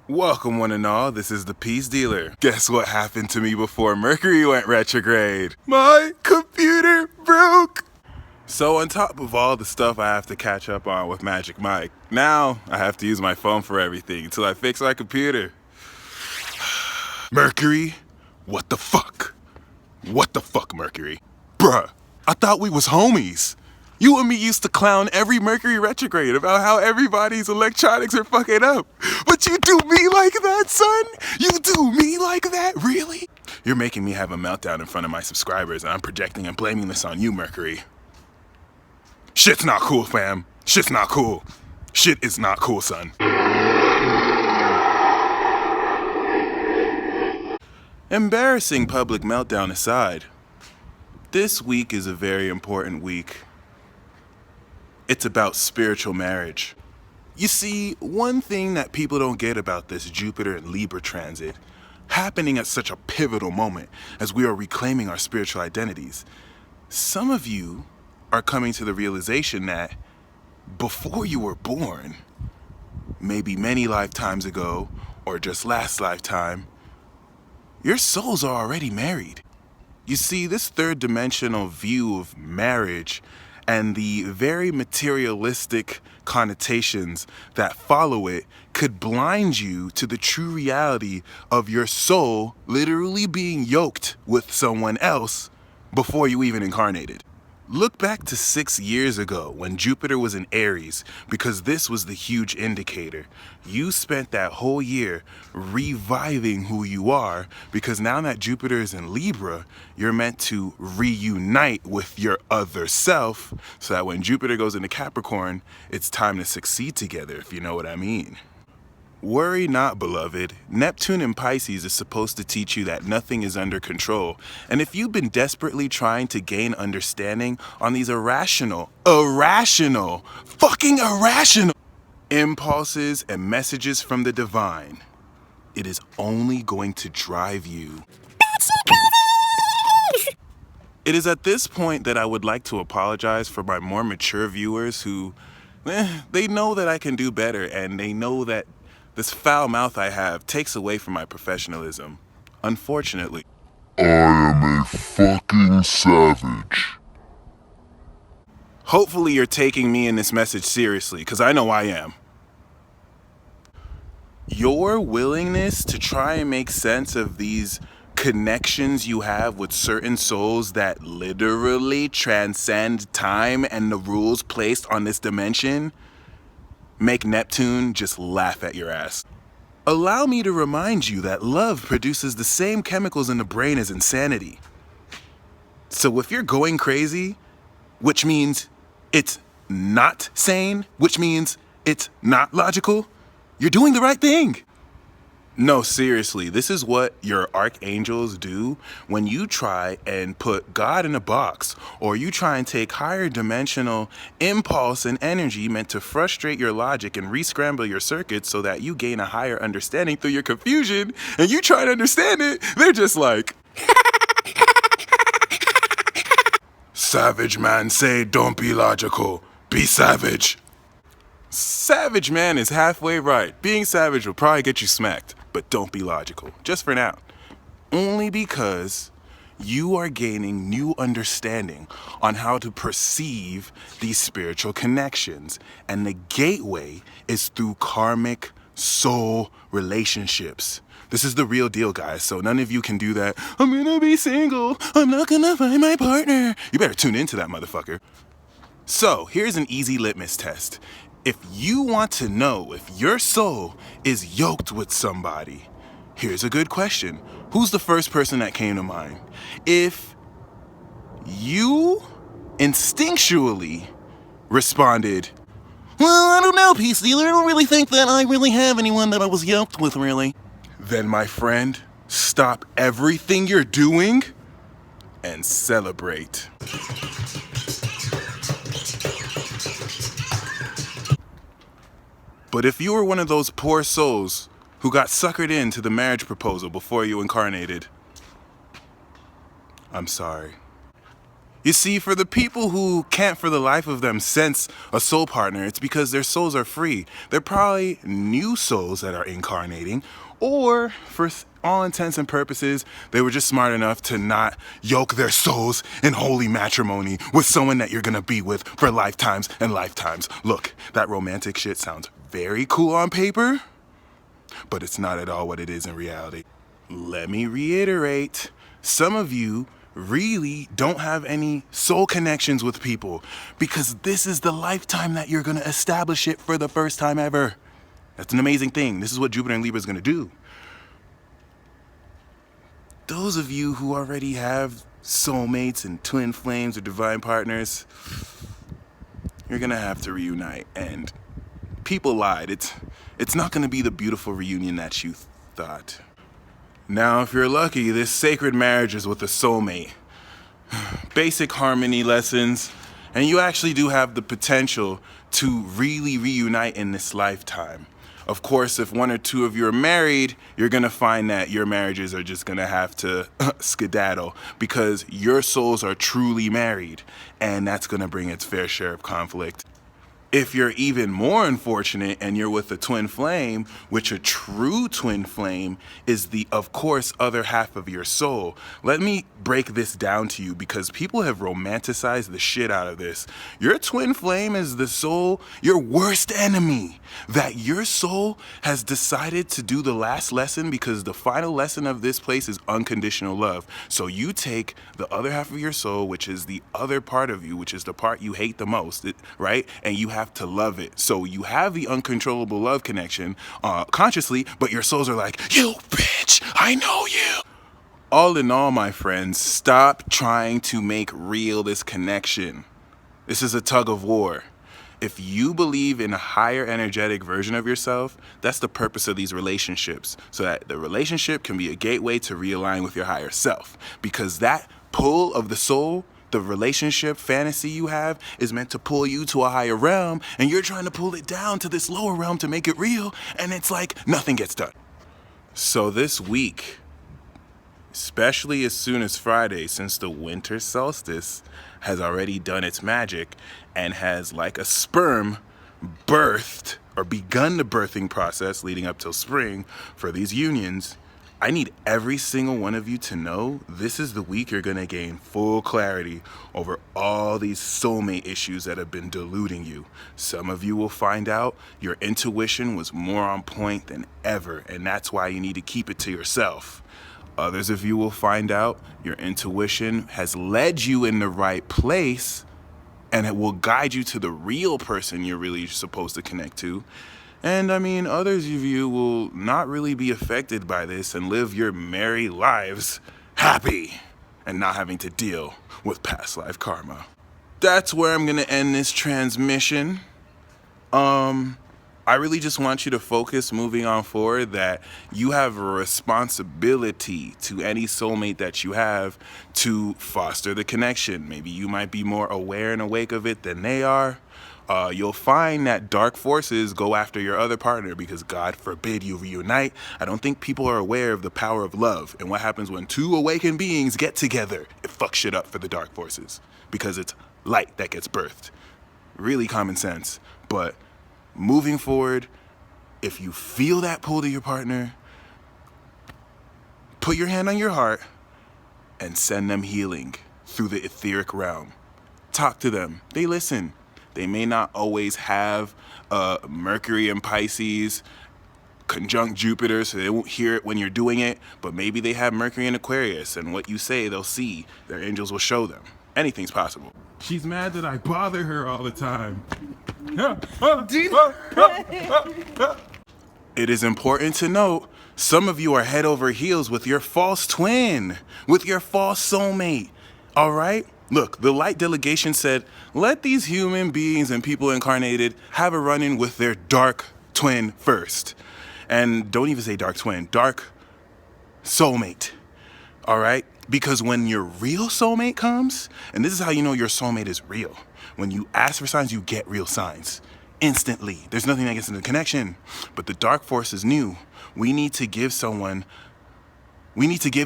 Welcome one and all, this is the Peace Dealer. Guess what happened to me before Mercury went retrograde? My computer broke! So on top of all the stuff I have to catch up on with Magic Mike, now I have to use my phone for everything until I fix my computer. Mercury? What the fuck? What the fuck, Mercury? Bruh, I thought we was homies. You and me used to clown every Mercury retrograde about how everybody's electronics are fucking up. But you do me like that, son? You do me like that, really? You're making me have a meltdown in front of my subscribers, and I'm projecting and blaming this on you, Mercury. Shit's not cool, fam. Shit's not cool. Shit is not cool, son. Embarrassing public meltdown aside, this week is a very important week. It's about spiritual marriage. You see, one thing that people don't get about this Jupiter and Libra transit, happening at such a pivotal moment as we are reclaiming our spiritual identities, some of you are coming to the realization that before you were born, maybe many lifetimes ago, or just last lifetime, your souls are already married. You see, this third dimensional view of marriage and the very materialistic connotations that follow it could blind you to the true reality of your soul literally being yoked with someone else before you even incarnated. Look back to 6 years ago when Jupiter was in Aries, because this was the huge indicator. You spent that whole year reviving who you are, because now that Jupiter is in Libra, you're meant to reunite with your other self, so that when Jupiter goes into Capricorn, it's time to succeed together, if you know what I mean. Worry not, beloved. Neptune in Pisces is supposed to teach you that nothing is under control. And if you've been desperately trying to gain understanding on these irrational impulses and messages from the divine, it is only going to drive you. It is at this point that I would like to apologize for my more mature viewers who, they know that I can do better, and they know that this foul mouth I have takes away from my professionalism. Unfortunately. I am a fucking savage. Hopefully you're taking me and this message seriously, because I know I am. Your willingness to try and make sense of these connections you have with certain souls that literally transcend time and the rules placed on this dimension make Neptune just laugh at your ass. Allow me to remind you that love produces the same chemicals in the brain as insanity. So if you're going crazy, which means it's not sane, which means it's not logical, you're doing the right thing. No, seriously, this is what your archangels do when you try and put God in a box, or you try and take higher dimensional impulse and energy meant to frustrate your logic and re-scramble your circuits so that you gain a higher understanding through your confusion, and you try to understand it, they're just like, savage man say don't be logical, be savage. Savage man is halfway right. Being savage will probably get you smacked. But don't be logical, just for now. Only because you are gaining new understanding on how to perceive these spiritual connections. And the gateway is through karmic soul relationships. This is the real deal, guys, so none of you can do that. I'm gonna be single, I'm not gonna find my partner. You better tune into that, motherfucker. So, here's an easy litmus test. If you want to know if your soul is yoked with somebody, here's a good question. Who's the first person that came to mind? If you instinctually responded, well, I don't know, Peace Dealer, I don't really think that I really have anyone that I was yoked with, really. Then, my friend, stop everything you're doing and celebrate. But if you were one of those poor souls who got suckered into the marriage proposal before you incarnated, I'm sorry. You see, for the people who can't for the life of them sense a soul partner, it's because their souls are free. They're probably new souls that are incarnating, or for all intents and purposes, they were just smart enough to not yoke their souls in holy matrimony with someone that you're gonna be with for lifetimes and lifetimes. Look, that romantic shit sounds very cool on paper, but it's not at all what it is in reality. Let me reiterate, some of you really don't have any soul connections with people because this is the lifetime that you're gonna establish it for the first time ever. That's an amazing thing. This is what Jupiter and Libra is gonna do. Those of you who already have soulmates and twin flames or divine partners, you're gonna have to reunite. And people lied. It's not gonna be the beautiful reunion that you thought. Now, if you're lucky, this sacred marriage is with a soulmate. Basic harmony lessons, and you actually do have the potential to really reunite in this lifetime. Of course, if one or two of you are married, you're gonna find that your marriages are just gonna have to skedaddle because your souls are truly married, and that's gonna bring its fair share of conflict. If you're even more unfortunate and you're with a twin flame, which a true twin flame is the, of course, other half of your soul. Let me break this down to you because people have romanticized the shit out of this. Your twin flame is the soul, your worst enemy. That your soul has decided to do the last lesson because the final lesson of this place is unconditional love. So you take the other half of your soul, which is the other part of you, which is the part you hate the most, right? And you have to love it. So you have the uncontrollable love connection consciously, but your souls are like, you bitch, I know you. All in all, my friends, stop trying to make real this connection. This is a tug of war. If you believe in a higher energetic version of yourself, that's the purpose of these relationships, so that the relationship can be a gateway to realign with your higher self. Because that pull of the soul, the relationship fantasy you have, is meant to pull you to a higher realm, and you're trying to pull it down to this lower realm to make it real, and it's like nothing gets done. So this week, especially as soon as Friday, since the winter solstice has already done its magic and has, like a sperm, birthed or begun the birthing process leading up till spring for these unions, I need every single one of you to know this is the week you're gonna gain full clarity over all these soulmate issues that have been deluding you. Some of you will find out your intuition was more on point than ever, and that's why you need to keep it to yourself. Others of you will find out your intuition has led you in the right place and it will guide you to the real person you're really supposed to connect to. And I mean, others of you will not really be affected by this and live your merry lives happy and not having to deal with past life karma. That's where I'm gonna end this transmission. I really just want you to focus moving on forward that you have a responsibility to any soulmate that you have to foster the connection. Maybe you might be more aware and awake of it than they are. You'll find that dark forces go after your other partner because God forbid you reunite. I don't think people are aware of the power of love and what happens when two awakened beings get together. It fucks shit up for the dark forces because it's light that gets birthed. Really common sense, but moving forward, if you feel that pull to your partner, put your hand on your heart and send them healing through the etheric realm. Talk to them. They listen. They may not always have Mercury and Pisces conjunct Jupiter, so they won't hear it when you're doing it, but maybe they have Mercury in Aquarius, and what you say, they'll see. Their angels will show them. Anything's possible. She's mad that I bother her all the time. It is important to note, some of you are head over heels with your false twin, with your false soulmate, all right? Look, the light delegation said, let these human beings and people incarnated have a run-in with their dark twin first. And don't even say dark twin, dark soulmate, all right? Because when your real soulmate comes, and this is how you know your soulmate is real, when you ask for signs, you get real signs. Instantly. There's nothing that gets in the connection. But the dark force is new. We need to give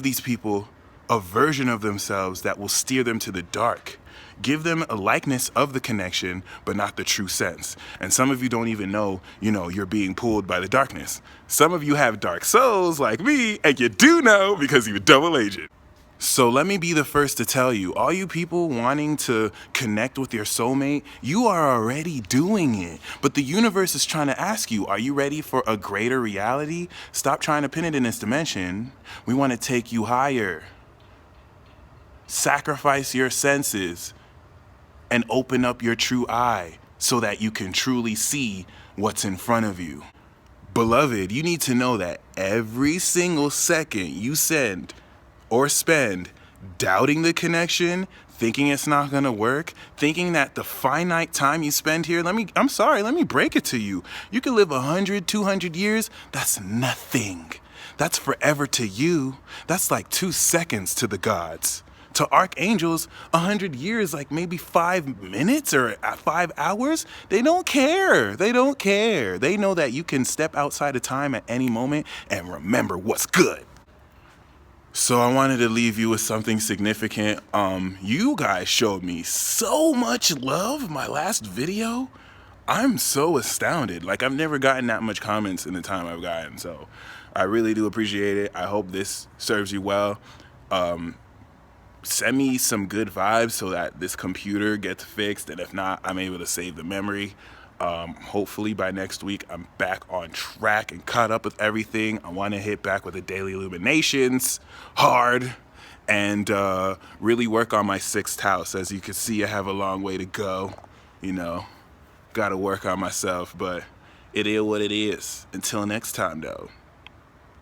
these people a version of themselves that will steer them to the dark. Give them a likeness of the connection, but not the true sense. And some of you don't even know, you're being pulled by the darkness. Some of you have dark souls like me, and you do know because you're a double agent. So let me be the first to tell you, all you people wanting to connect with your soulmate, you are already doing it. But the universe is trying to ask you, are you ready for a greater reality? Stop trying to pin it in this dimension. We want to take you higher. Sacrifice your senses and open up your true eye so that you can truly see what's in front of you. Beloved, you need to know that every single second you send or spend doubting the connection, thinking it's not gonna work, thinking that the finite time you spend here, let me break it to you. You can live 100, 200 years, that's nothing. That's forever to you. That's like 2 seconds to the gods. To archangels, 100 years, like maybe 5 minutes or 5 hours. They don't care. They don't care. They know that you can step outside of time at any moment and remember what's good. So I wanted to leave you with something significant. You guys showed me so much love my last video. I'm so astounded. Like, I've never gotten that much comments in the time I've gotten. So I really do appreciate it. I hope this serves you well. Send me some good vibes so that this computer gets fixed. And if not, I'm able to save the memory. Hopefully by next week, I'm back on track and caught up with everything. I want to hit back with the daily illuminations hard and really work on my 6th house. As you can see, I have a long way to go. Got to work on myself, but it is what it is. Until next time, though.